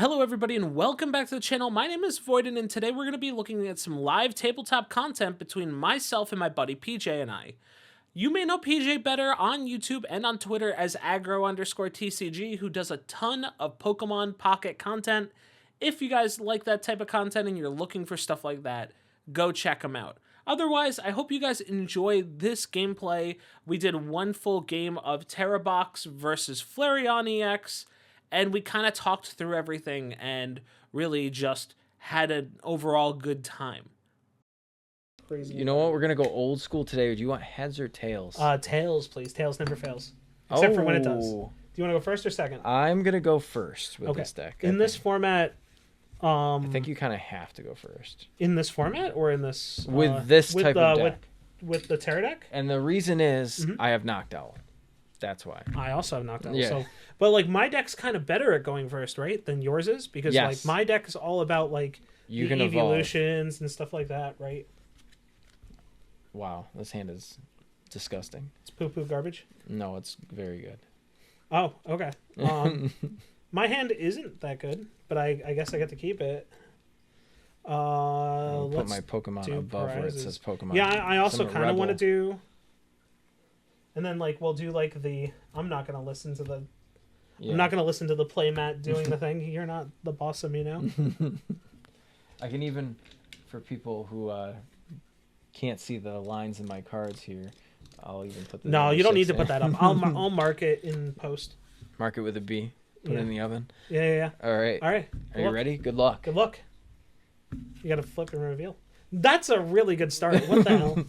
Hello everybody and welcome back to the channel. My name is Voiden and today we're going to be looking at some live tabletop content between myself and my buddy PJ and I. You may know PJ better on YouTube and on Twitter as aggro_TCG, who does a ton of Pokemon Pocket content. If you guys like that type of content and you're looking for stuff like that, go check him out. Otherwise, I hope you guys enjoy this gameplay. We did one full game of Tera Box versus Flareon EX, and we kind of talked through everything and really just had an overall good time. You know what? We're going to go old school today. Do you want heads or tails? Tails, please. Tails never fails. Except for when it does. Do you want to go first or second? I'm going to go first with this deck. In this format... I think you kind of have to go first. In this format or in this... with this type of deck. With the Tera deck? And the reason is I have Noctowl. That's why. I also have Noctowl. Yeah. So, but like my deck's kind of better at going first, right? Than yours is? Because like my deck is all about like you the can evolutions and stuff like that, right? Wow, this hand is disgusting. It's poo-poo garbage? No, it's very good. Oh, okay. My hand isn't that good, but I guess I get to keep it. I'll put my Pokemon above where it says Pokemon. Yeah, I also kind of want to do... And then like we'll do like the... I'm not going to listen to the... Yeah. I'm not going to listen to the playmat doing the thing. You're not the boss of me now. I can even, for people who can't see the lines in my cards here, I'll even put the... No, you don't need to put that up. I'll mark it in post. Mark it with a B. Put it in the oven. Yeah. All right. Are you ready? Good luck. Good luck. You got to flip and reveal. That's a really good start. What the hell?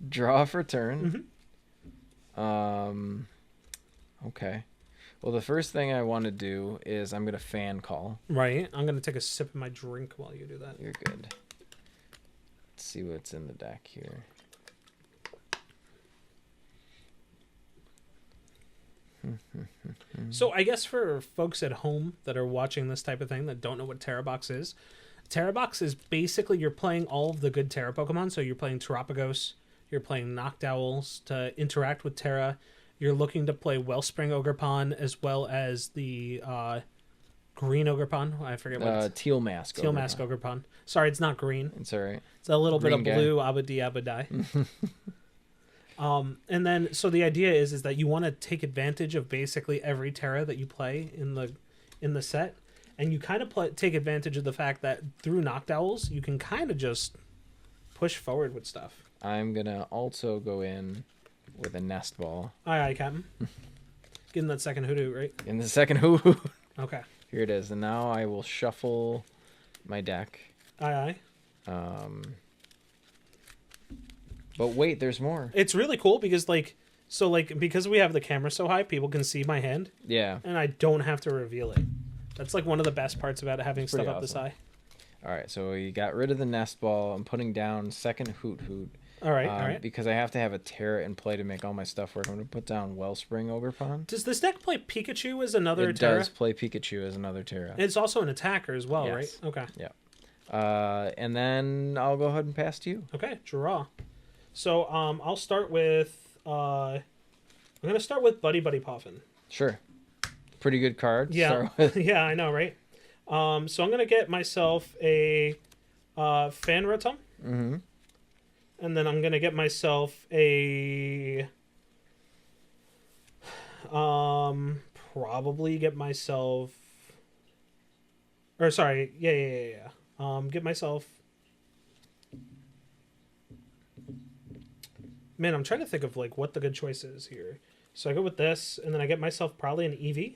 Draw for turn. Okay. Well, the first thing I want to do is I'm going to fan call. Right. I'm going to take a sip of my drink while you do that. You're good. Let's see what's in the deck here. So I guess for folks at home that are watching this type of thing that don't know what Tera Box is basically you're playing all of the good Tera Pokemon. So you're playing Terapagos, you're playing Noctowls to interact with Tera. You're looking to play Wellspring Ogrepon as well as the green Ogrepon. I forget what Teal Mask. Teal Mask Ogrepon. Sorry, it's not green. It's all right. It's a little green bit of blue. Abadi. And then so the idea is that you want to take advantage of basically every Tera that you play in the set, and you kind of take advantage of the fact that through Noctowls you can kind of just push forward with stuff. I'm gonna also go in with a nest ball. Aye, Captain. Get in that second hoodoo, right? In the second hoodoo. Okay. Here it is, and now I will shuffle my deck. Aye. But wait, there's more. It's really cool because because we have the camera so high, people can see my hand. Yeah. And I don't have to reveal it. That's like one of the best parts about having stuff up this high. All right, so we got rid of the nest ball. I'm putting down second hoot. All right. Because I have to have a Tera in play to make all my stuff work. I'm going to put down Wellspring Ogrepon. Does this deck play Pikachu as another Tera? It does play Pikachu as another Tera. It's also an attacker as well, yes. right? Okay. Yeah. And then I'll go ahead and pass to you. Okay, draw. So I'll start with... I'm going to start with Buddy Poffin. Sure. Pretty good card. Yeah, yeah, I know, right? So I'm going to get myself a Fanrotom. Mm-hmm. And then I'm going to get myself a... probably get myself... Or, sorry, yeah. Get myself... Man, I'm trying to think of, like, what the good choice is here. So I go with this, and then I get myself probably an Eevee.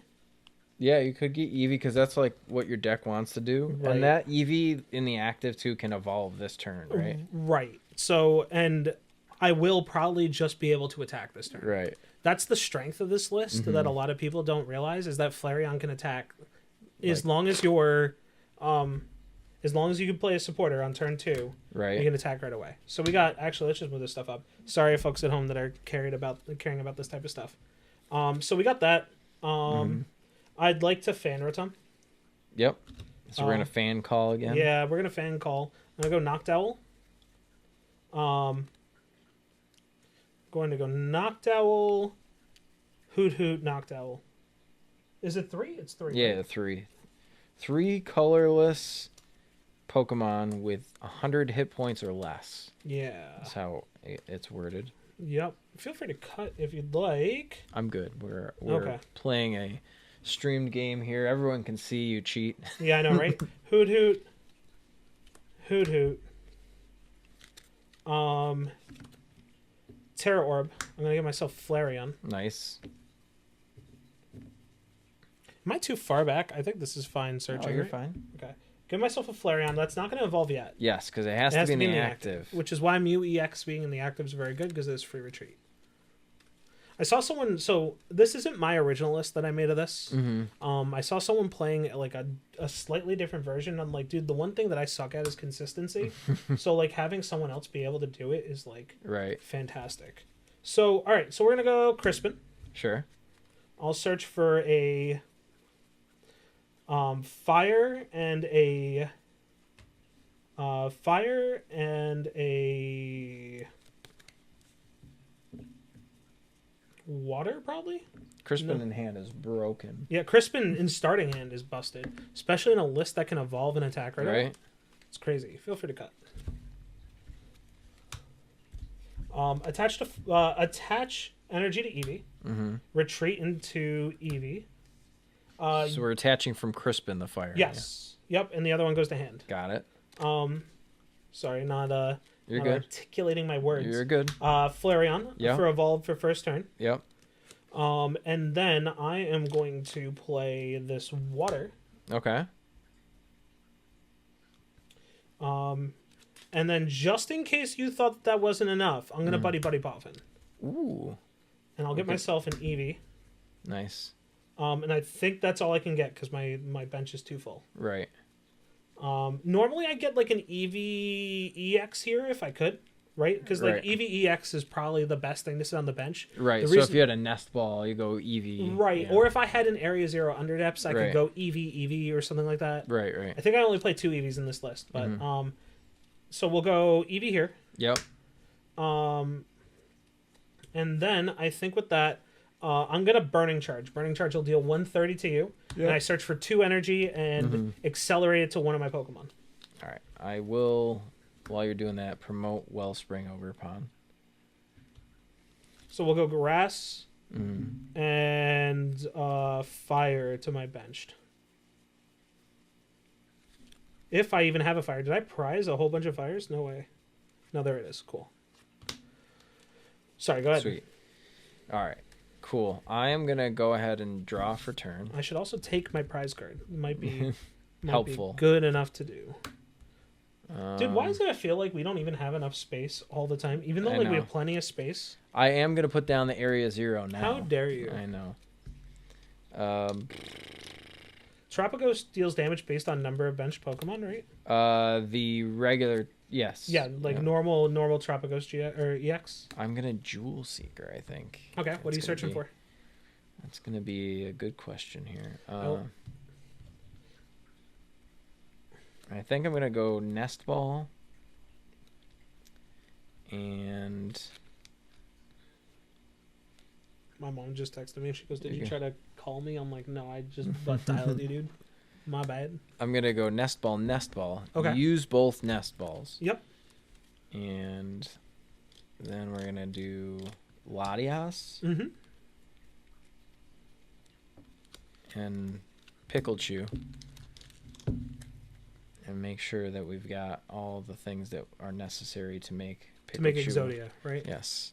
Yeah, you could get Eevee because that's like what your deck wants to do. Right. And that Eevee in the active too can evolve this turn, right? Right. So, and I will probably just be able to attack this turn. Right. That's the strength of this list that a lot of people don't realize is that Flareon can attack as long as you're, as long as you can play a supporter on turn 2. Right. You can attack right away. So we got, actually, let's just move this stuff up. Sorry, folks at home that are caring about this type of stuff. So we got that. I'd like to fan Rotom. Yep. So we're going to fan call again? Yeah, we're going to fan call. I'm going to go Noctowl. Going to go Noctowl, Hoot, Noctowl. Is it 3? It's 3. Yeah, right? 3. 3 colorless Pokemon with 100 hit points or less. Yeah. That's how it's worded. Yep. Feel free to cut if you'd like. I'm good. We're Okay. playing a streamed game here. Everyone can see you cheat. Yeah, I know, right? Hoot hoot. Hoot hoot. Terra Orb. I'm gonna get myself Flareon. Nice. Am I too far back? I think this is fine searching. Oh, you're right? fine. Okay. Give myself a Flareon. That's not going to evolve yet. Yes, because it has to be in the active. Which is why Mew EX being in the active is very good, because it's free retreat. I saw someone... So, this isn't my original list that I made of this. Mm-hmm. I saw someone playing like a slightly different version. I'm like, dude, the one thing that I suck at is consistency. So, like, having someone else be able to do it is, like, fantastic. So, all right. So, we're going to go Crispin. Sure. I'll search for a... fire and a water, probably. Crispin in hand is broken. Yeah, Crispin in starting hand is busted, especially in a list that can evolve and attack right away. It's crazy. Feel free to cut. Attach energy to Eevee. Mm-hmm. Retreat into Eevee. So we're attaching from Crispin the fire. Yes. Yeah. Yep, and the other one goes to hand. Got it. Sorry, You're not good. articulating my words. You're good. Flareon for evolve for first turn. Yep. And then I am going to play this water. Okay. And then just in case you thought that wasn't enough, I'm gonna Buddy Poffin. Ooh. And I'll get myself an Eevee. Nice. And I think that's all I can get because my bench is too full. Right. Normally I get like an Eevee EX here if I could, right? Because like Eevee EX is probably the best thing to sit on the bench. Right. So if you had a nest ball, you go Eevee. Right. Yeah. Or if I had an Area Zero Underdepths, I could go Eevee or something like that. Right. Right. I think I only play 2 Eevees in this list, but so we'll go Eevee here. Yep. And then I think with that. I'm going to Burning Charge. Burning Charge will deal 130 to you. Yep. And I search for 2 energy and accelerate it to one of my Pokemon. All right. I will, while you're doing that, promote Wellspring Ogrepon. So we'll go Grass and Fire to my benched. If I even have a Fire. Did I prize a whole bunch of Fires? No way. No, there it is. Cool. Sorry, go ahead. Sweet. All right. Cool. I am going to go ahead and draw for turn. I should also take my prize card. It might be helpful. Be good enough to do. Dude, why does it feel like we don't even have enough space all the time? Even though like we have plenty of space. I am going to put down the Area Zero now. How dare you? I know. Terapagos deals damage based on number of bench Pokemon, right? The regular... Yes. Yeah, like normal Terapagos EX. I'm gonna Jewel Seeker, I think. Okay, what are you searching for? That's gonna be a good question here. I think I'm gonna go Nest Ball. And my mom just texted me. She goes, "Did you try to call me?" I'm like, "No, I just butt dialed you, dude. My bad." I'm gonna go Nest Ball, Nest Ball. Okay. Use both Nest Balls. Yep. And then we're gonna do Latias. And Pikachu. And make sure that we've got all the things that are necessary to make Pikachu. To make Exodia, right? Yes.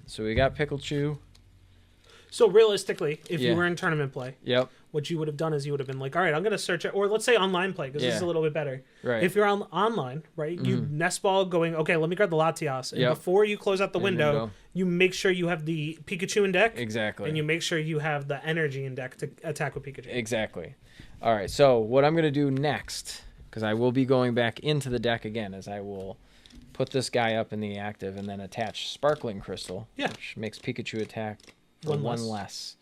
So we got Pikachu. So realistically, if you were in tournament play, what you would have done is you would have been like, all right, I'm going to search it. Or let's say online play, because this is a little bit better. Right. If you're online, right, you nest ball going, okay, let me grab the Latias. And before you close out the window, you make sure you have the Pikachu in deck. Exactly. And you make sure you have the energy in deck to attack with Pikachu. Exactly. All right, so what I'm going to do next, because I will be going back into the deck again, is I will put this guy up in the active and then attach Sparkling Crystal, which makes Pikachu attack for one less.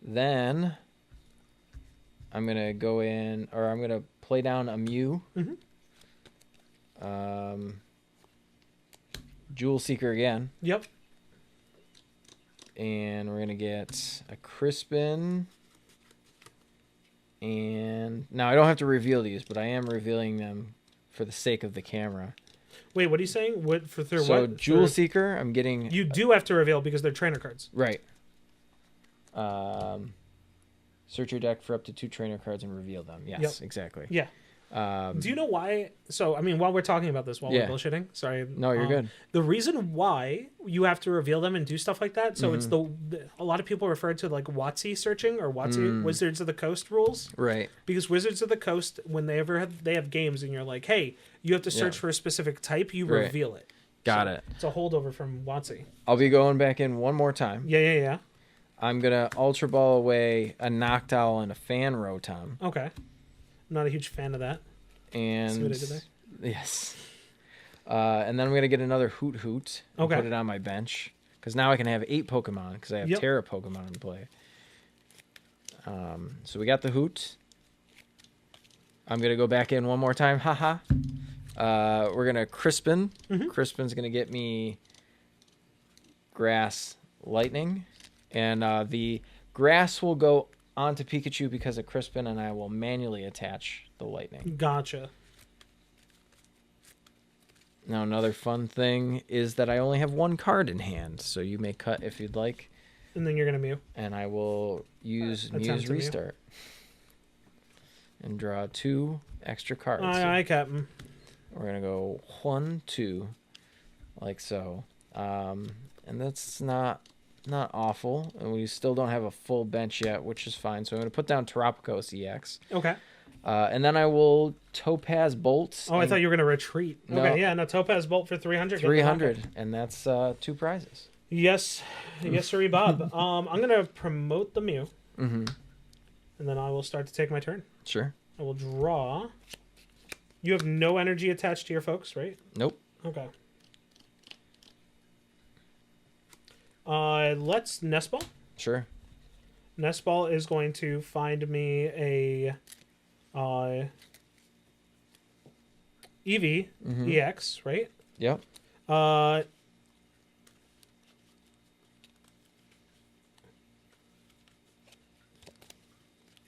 Then I'm going to go in, or I'm going to play down a Mew. Jewel Seeker again. Yep. And we're going to get a Crispin. And now I don't have to reveal these, but I am revealing them for the sake of the camera. Wait, what are you saying? What for through so what? Jewel Seeker, I'm getting. You do have to reveal because they're trainer cards. Right. Search your deck for up to 2 trainer cards and reveal them. Yes, exactly. Yeah. Do you know why? So, I mean, while we're talking about this, while we're bullshitting, sorry. No, you're good. The reason why you have to reveal them and do stuff like that, so it's a lot of people refer to like WotC searching or WotC Wizards of the Coast rules. Right. Because Wizards of the Coast, when they have games and you're like, hey, you have to search for a specific type, you reveal it. Got it. It's a holdover from WotC. I'll be going back in one more time. Yeah. I'm going to Ultra Ball away a Noctowl and a Fan Rotom. Okay. Not a huge fan of that. And see what I did there? Yes. And then I'm going to get another Hoot Hoot and put it on my bench. Because now I can have 8 Pokemon because I have Tera Pokemon in play. So we got the Hoot. I'm going to go back in one more time. Haha. We're going to Crispin. Crispin's going to get me Grass Lightning. And the Grass will go onto Pikachu because of Crispin, and I will manually attach the Lightning. Gotcha. Now, another fun thing is that I only have 1 card in hand, so you may cut if you'd like. And then you're going to Mew. And I will use Mew's Restart. And draw 2 extra cards. Aye, Captain. We're going to go 1, 2, like so. And that's not awful, and we still don't have a full bench yet, which is fine. So I'm going to put down Terapagos EX. Okay. And then I will Topaz Bolt. Oh, I thought you were going to retreat. No. Okay, yeah, no, Topaz Bolt for 300. 300, and that's 2 prizes. Yes, sirree, Bob. I'm going to promote the Mew, and then I will start to take my turn. Sure. I will draw. You have no energy attached to your folks, right? Nope. Okay. Let's Nest Ball. Sure. Nest Ball is going to find me a Eevee EX, right? Yep.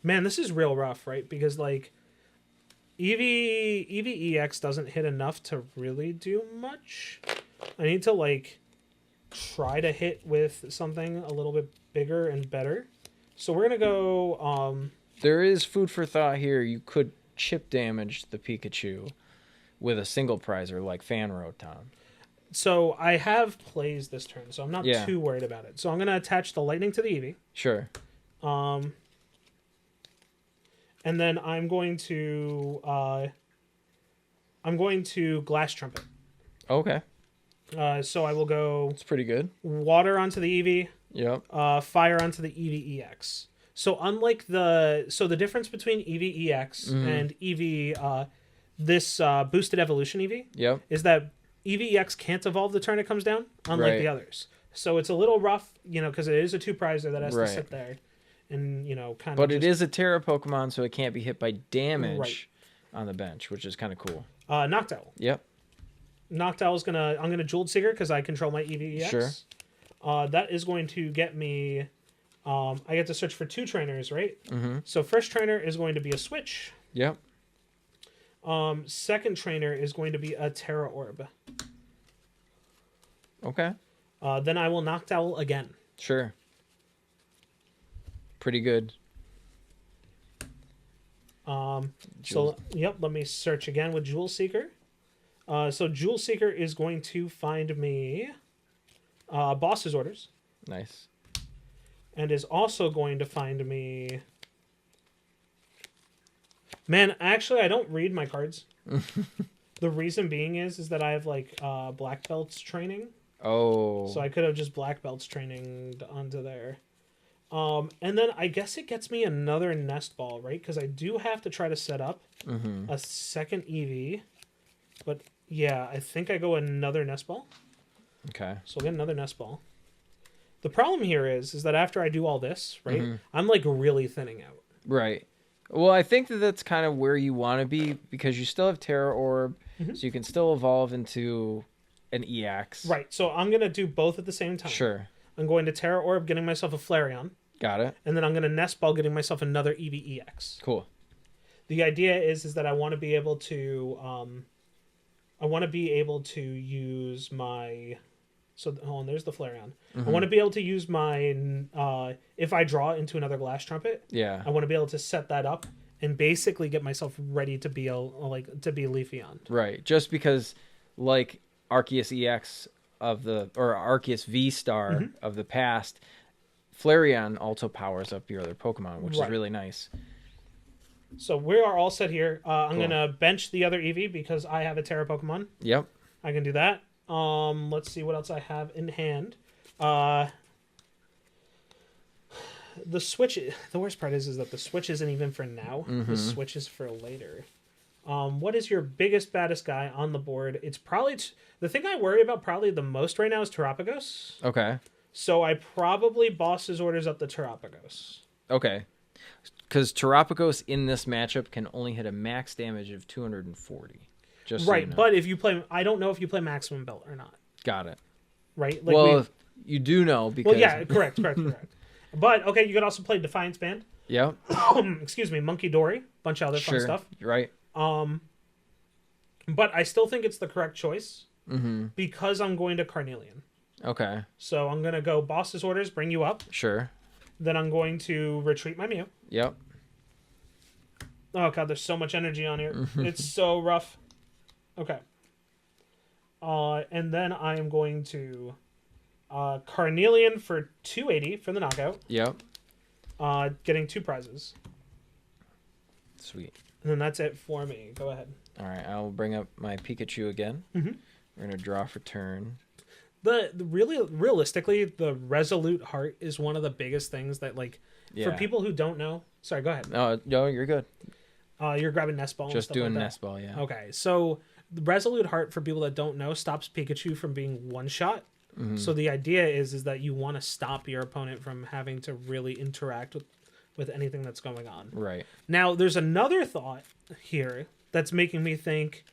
Man, this is real rough, right? Because like Eevee EX doesn't hit enough to really do much. I need to like try to hit with something a little bit bigger and better. So we're gonna go there is food for thought here. You could chip damage the Pikachu with a single prizer like Fan Rotom. So I have plays this turn, so I'm not too worried about it. So I'm gonna attach the Lightning to the Eevee. Sure. And then I'm going to Glass Trumpet. Okay. So I will go. It's pretty good. Water onto the Eevee. Yep. Fire onto the Eevee EX. So unlike the difference between Eevee EX and Eevee, this boosted evolution Eevee, is that Eevee EX can't evolve the turn it comes down, unlike the others. So it's a little rough, because it is a 2-prizer that has to sit there, and kind of. But it is a Tera Pokemon, so it can't be hit by damage on the bench, which is kind of cool. Noctowl. Yep. Noctowl I'm gonna Jeweled Seeker because I control my Eevee EX. Sure. That is going to get me. I get to search for 2 trainers, right? Mm-hmm. So first trainer is going to be a Switch. Yep. Second trainer is going to be a Terra Orb. Okay. Then I will Noctowl again. Sure. Pretty good. So let me search again with Jewel Seeker. So Jewel Seeker is going to find me Boss's Orders. Nice. And is also going to find me... Man, actually, I don't read my cards. The reason being is that I have, like, Black Belts training. Oh. So I could have just Black Belts training onto there. And then I guess it gets me another Nest Ball, right? Because I do have to try to set up a second Eevee. But, yeah, I think I go another Nest Ball. Okay. So I'll get another Nest Ball. The problem here is that after I do all this, right, I'm like really thinning out. Right. Well, I think that's kind of where you want to be because you still have Terra Orb, so you can still evolve into an EX. Right. So I'm going to do both at the same time. Sure. I'm going to Terra Orb, getting myself a Flareon. Got it. And then I'm going to Nest Ball, getting myself another Eevee EX. Cool. The idea is that I want to be able to use my. So hold on, there's the Flareon. I want to be able to use my if I draw into another Glass Trumpet. Yeah. I want to be able to set that up and basically get myself ready to be Leafeon. Right. Just because, like Arceus EX Arceus V Star of the past, Flareon also powers up your other Pokemon, which is really nice. So we are all set here. I'm gonna bench the other Eevee because I have a Tera Pokemon. Yep. I can do that. Let's see what else I have in hand. The Switch. The worst part is that the Switch isn't even for now. The Switch is for later. What is your biggest, baddest guy on the board? It's probably the thing I worry about probably the most right now is Terapagos. Okay. So I probably Boss's Orders up the Terapagos. Okay. Because Terapagos in this matchup can only hit a max damage of 240. Just right, so you know. But if you play, I don't know if you play Maximum Belt or not. Got it. Right. Like you do know because. Well, yeah, correct. But okay, you could also play Defiance Band. Yep. Excuse me, Monkey Dory, bunch of other fun stuff. Right. But I still think it's the correct choice because I'm going to Carnelian. Okay. So I'm going to go Boss's Orders, bring you up. Sure. Then I'm going to retreat my Mew. Yep. Oh god, there's so much energy on here. It's so rough. Okay. And then I am going to Carnelian for 280 for the knockout. Yep. Getting 2 prizes. Sweet. And then that's it for me. Go ahead. All right, I'll bring up my Pikachu again. We're gonna draw for turn. Realistically, the Resolute Heart is one of the biggest things that for people who don't know. Sorry, go ahead. No, you're good. You're grabbing Nest Ball. Just doing like Nest Ball, yeah. Okay, so the Resolute Heart, for people that don't know, stops Pikachu from being one shot. So the idea is that you want to stop your opponent from having to really interact with anything that's going on. Right. Now, there's another thought here that's making me think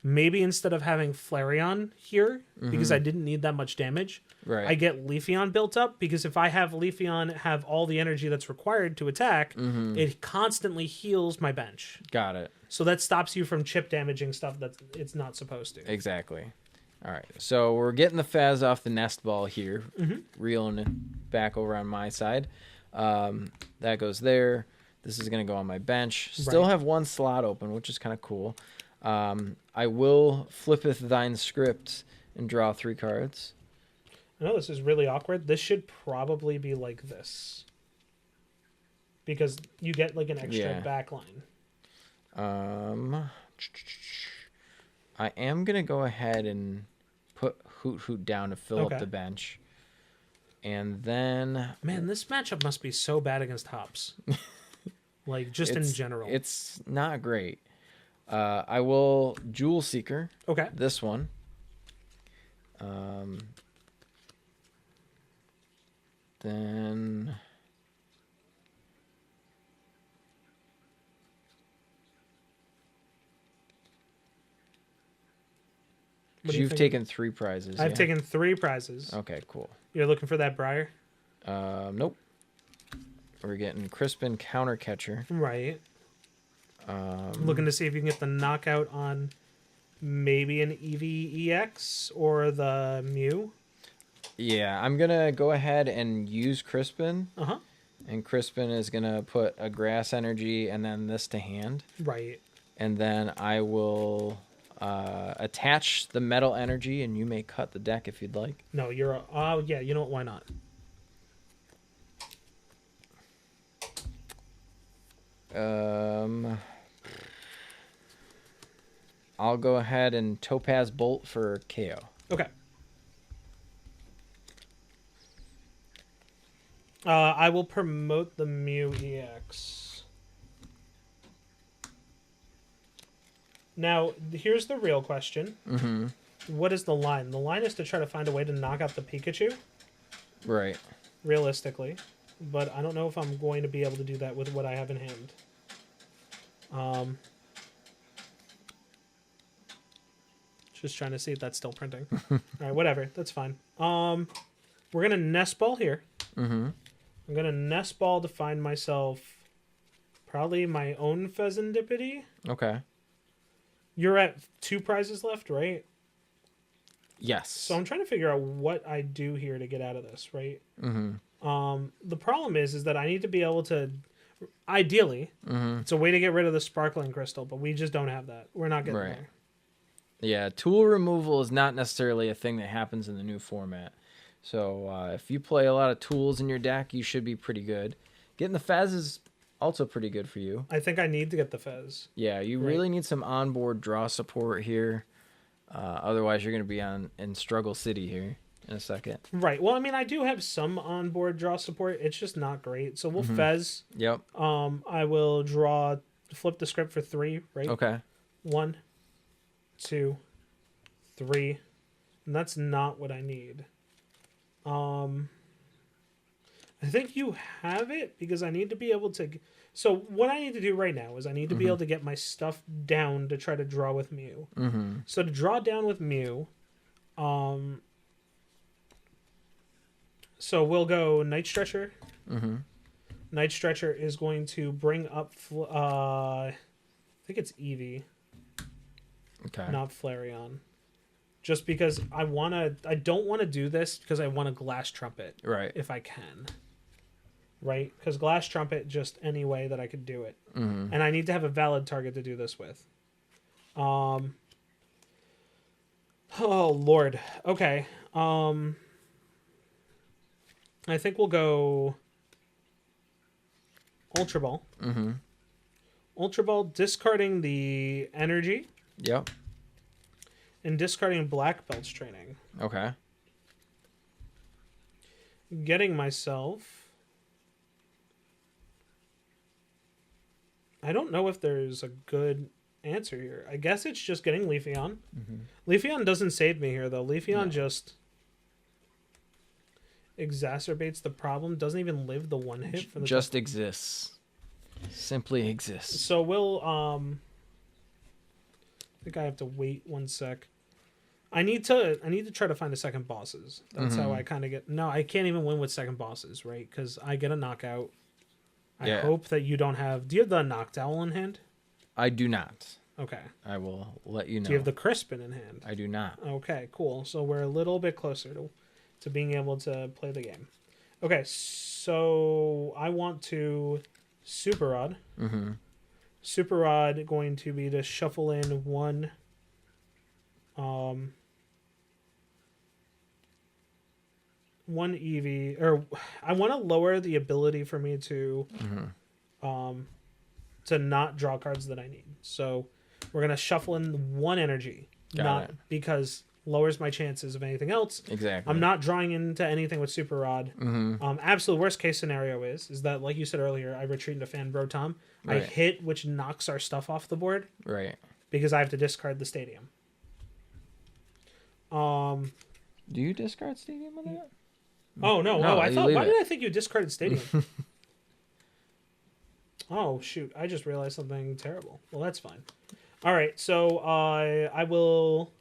maybe instead of having Flareon here, because I didn't need that much damage, I get Leafeon built up, because if I have Leafeon have all the energy that's required to attack, it constantly heals my bench. Got it. So that stops you from chip damaging stuff that it's not supposed to. Exactly. All right, so we're getting the Faz off the Nest Ball here, reeling it back over on my side. That goes there. This is going to go on my bench. Still have one slot open, which is kind of cool. I will Flippeth Thine Script and draw 3 cards. I know this is really awkward. This should probably be like this, because you get like an extra backline. I am going to go ahead and put Hoot Hoot down to fill up the bench. And then... Man, this matchup must be so bad against Hops. Like, just in general. It's not great. I will Jewel Seeker. Okay. This one. Then... You've taken 3 prizes. I've taken 3 prizes. Okay, cool. You're looking for that Briar? Nope. We're getting Crispin Counter Catcher. Right. Looking to see if you can get the knockout on maybe an Eevee EX or the Mew. Yeah, I'm going to go ahead and use Crispin. Uh-huh. And Crispin is going to put a Grass Energy and then this to hand. Right. And then I will attach the Metal Energy, and you may cut the deck if you'd like. No, you're... Oh, yeah, you know what? Why not? I'll go ahead and Topaz Bolt for KO. Okay. I will promote the Mew EX. Now, here's the real question. What is the line? The line is to try to find a way to knock out the Pikachu. Right. Realistically. But I don't know if I'm going to be able to do that with what I have in hand. Just trying to see if that's still printing. All right, whatever. That's fine. We're going to Nest Ball here. I'm going to Nest Ball to find myself probably my own Pheasantipity. Okay. You're at 2 prizes left, right? Yes. So I'm trying to figure out what I do here to get out of this, right? Mm-hmm. The problem is that I need to be able to, ideally, it's a way to get rid of the Sparkling Crystal, but we just don't have that. We're not getting there. Yeah, tool removal is not necessarily a thing that happens in the new format. So if you play a lot of tools in your deck, you should be pretty good. Getting the Fez is also pretty good for you. I think I need to get the Fez. Yeah, you really need some onboard draw support here. Otherwise, you're going to be in Struggle City here in a second. Right. Well, I mean, I do have some onboard draw support. It's just not great. So we'll Fez. Yep. I will flip the script for 3, right? Okay. 1, 2, 3. And that's not what I need. I think you have it because I need to be able to... So what I need to do right now is I need to be able to get my stuff down to try to draw with Mew. So to draw down with Mew, so we'll go Night Stretcher. Night Stretcher is going to bring up, I think it's Eevee. Okay. Not Flareon. Just because I don't want to do this because I want a Glass Trumpet. Right. If I can. Right? Because Glass Trumpet, just any way that I could do it. And I need to have a valid target to do this with. Oh, Lord. Okay. I think we'll go Ultra Ball. Ultra Ball, discarding the energy. Yep. And discarding Black Belt's training. Okay. Getting myself... I don't know if there's a good answer here. I guess it's just getting Leafeon. Leafeon doesn't save me here, though. Leafeon just exacerbates the problem. Doesn't even live the one hit for the just exists. Simply exists. So we'll I think I have to wait 1 sec. I need to try to find a second bosses. That's how I kind of get. No, I can't even win with second bosses, right? Because I get a knockout. I hope that you don't have... Do you have the Noctowl in hand? I do not. Okay. I will let you know. Do you have the Crispin in hand? I do not. Okay, cool. So we're a little bit closer to being able to play the game. Okay, so I want to Super Rod. Super Rod going to be to shuffle in one Eevee, or I want to lower the ability for me to not draw cards that I need. So we're gonna shuffle in one energy, because lowers my chances of anything else. Exactly. I'm not drawing into anything with Super Rod. Absolute worst case scenario is that, like you said earlier, I retreat into Fan Bro Tom. I hit, which knocks our stuff off the board. Right. Because I have to discard the Stadium. Do you discard Stadium on that? Oh no! No, I thought. Why it. did I think you discarded Stadium? Oh shoot! I just realized something terrible. Well, that's fine. All right, so I will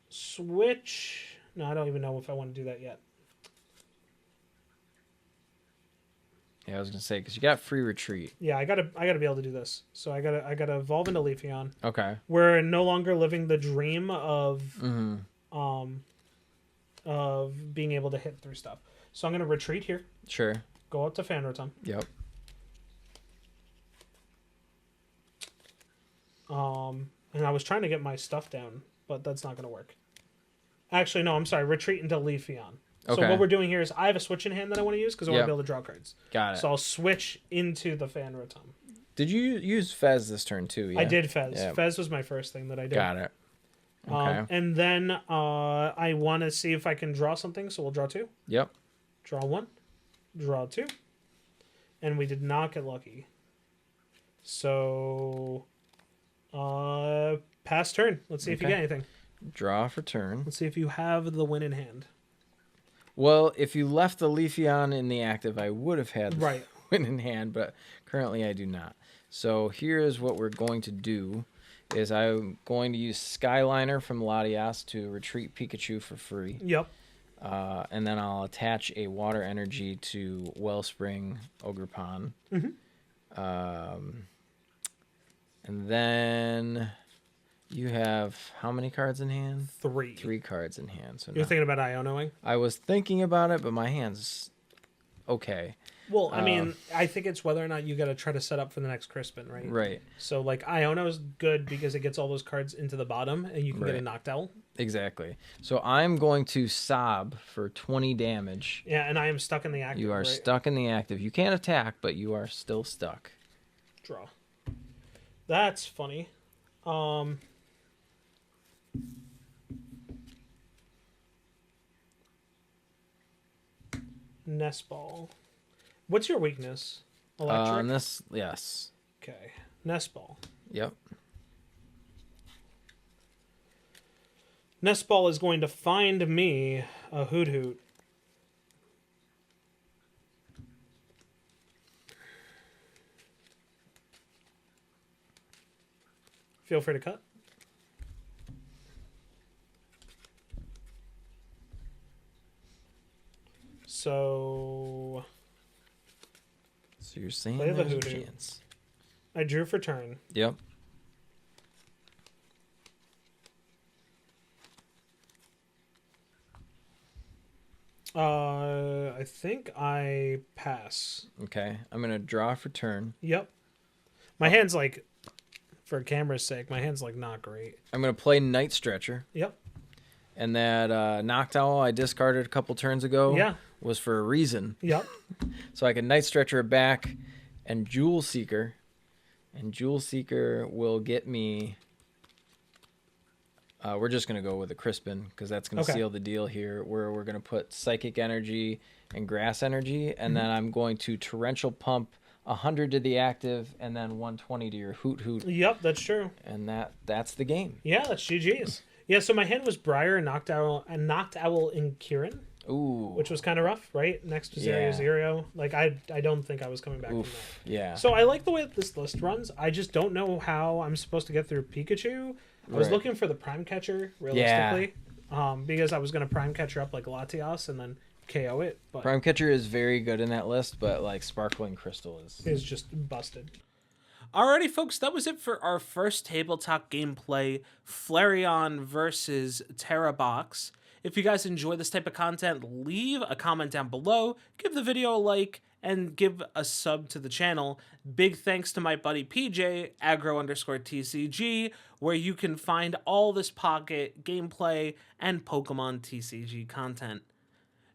switch. No, I don't even know if I want to do that yet. Yeah, I was gonna say because you got free retreat. Yeah, I gotta be able to do this. So I gotta evolve into Leafeon. Okay. We're no longer living the dream of being able to hit through stuff. So I'm gonna retreat here. Sure. Go up to Fan Rotom. Yep. And I was trying to get my stuff down, but that's not gonna work. Actually, no, I'm sorry. Retreat into Leafeon. Okay. So what we're doing here is I have a switch in hand that I want to use because I want to be able to draw cards. Got it. So I'll switch into the Fan Rotom. Did you use Fez this turn too? Yeah? I did Fez. Yeah. Fez was my first thing that I did. Got it. Okay. And then I want to see if I can draw something, so we'll draw 2. Yep. Draw 1. Draw 2. And we did not get lucky. So pass turn. Let's see if you get anything. Draw for turn. Let's see if you have the win in hand. Well, if you left the Leafeon in the active, I would have had the Right. win in hand, but currently I do not. So here is what we're going to do, is I'm going to use Skyliner from Latias to retreat Pikachu for free. Yep. And then I'll attach a water energy to Wellspring Ogrepon. And then you have how many cards in hand? 3. 3 cards in hand. So You're thinking about Ionoing? I was thinking about it, but my hand's okay. Well, I mean, I think it's whether or not you got to try to set up for the next Crispin, right? Right. So, like, Iono's good because it gets all those cards into the bottom, and you can get a Noctowl. Exactly. So I'm going to sob for 20 damage. Yeah, and I am stuck in the active. You are stuck in the active. You can't attack, but you are still stuck. Draw. That's funny. Nest Ball. What's your weakness? Electric? Yes. Okay. Nest Ball. Yep. Nest Ball is going to find me a Hoot Hoot. Feel free to cut. So you're saying play the there's a Hoot Hoot. chance. I drew for turn. Yep. I think I pass. Okay. I'm going to draw for turn. Yep. My hand's like, for camera's sake, my hand's like not great. I'm going to play Night Stretcher. Yep. And that Noctowl I discarded a couple turns ago was for a reason. Yep. So I can Night Stretcher it back and Jewel Seeker. And Jewel Seeker will get me... we're just going to go with a Crispin because that's going to seal the deal here, where we're going to put Psychic Energy and Grass Energy, and then I'm going to Torrential Pump 100 to the active and then 120 to your Hoot Hoot. Yep, that's true. And that's the game. Yeah, that's GG's. Yeah, so my hand was Briar and Noctowl and Kieran. Ooh. Which was kind of rough, right? Next to Zero. Like, I don't think I was coming back from that. Yeah. So I like the way that this list runs. I just don't know how I'm supposed to get through Pikachu. I was looking for the Prime Catcher, realistically. Because I was going to Prime Catcher up like Latias and then KO it. But Prime Catcher is very good in that list, but like Sparkling Crystal is just busted. Alrighty, folks, that was it for our first tabletop gameplay, Flareon versus Tera Box. If you guys enjoy this type of content, leave a comment down below, give the video a like, and give a sub to the channel. Big thanks to my buddy PJ, agro_TCG, where you can find all this Pocket gameplay and Pokemon TCG content.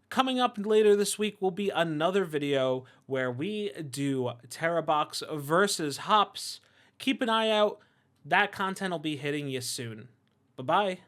Coming up later this week will be another video where we do Tera Box versus Hops. Keep an eye out. That content will be hitting you soon. Bye-bye.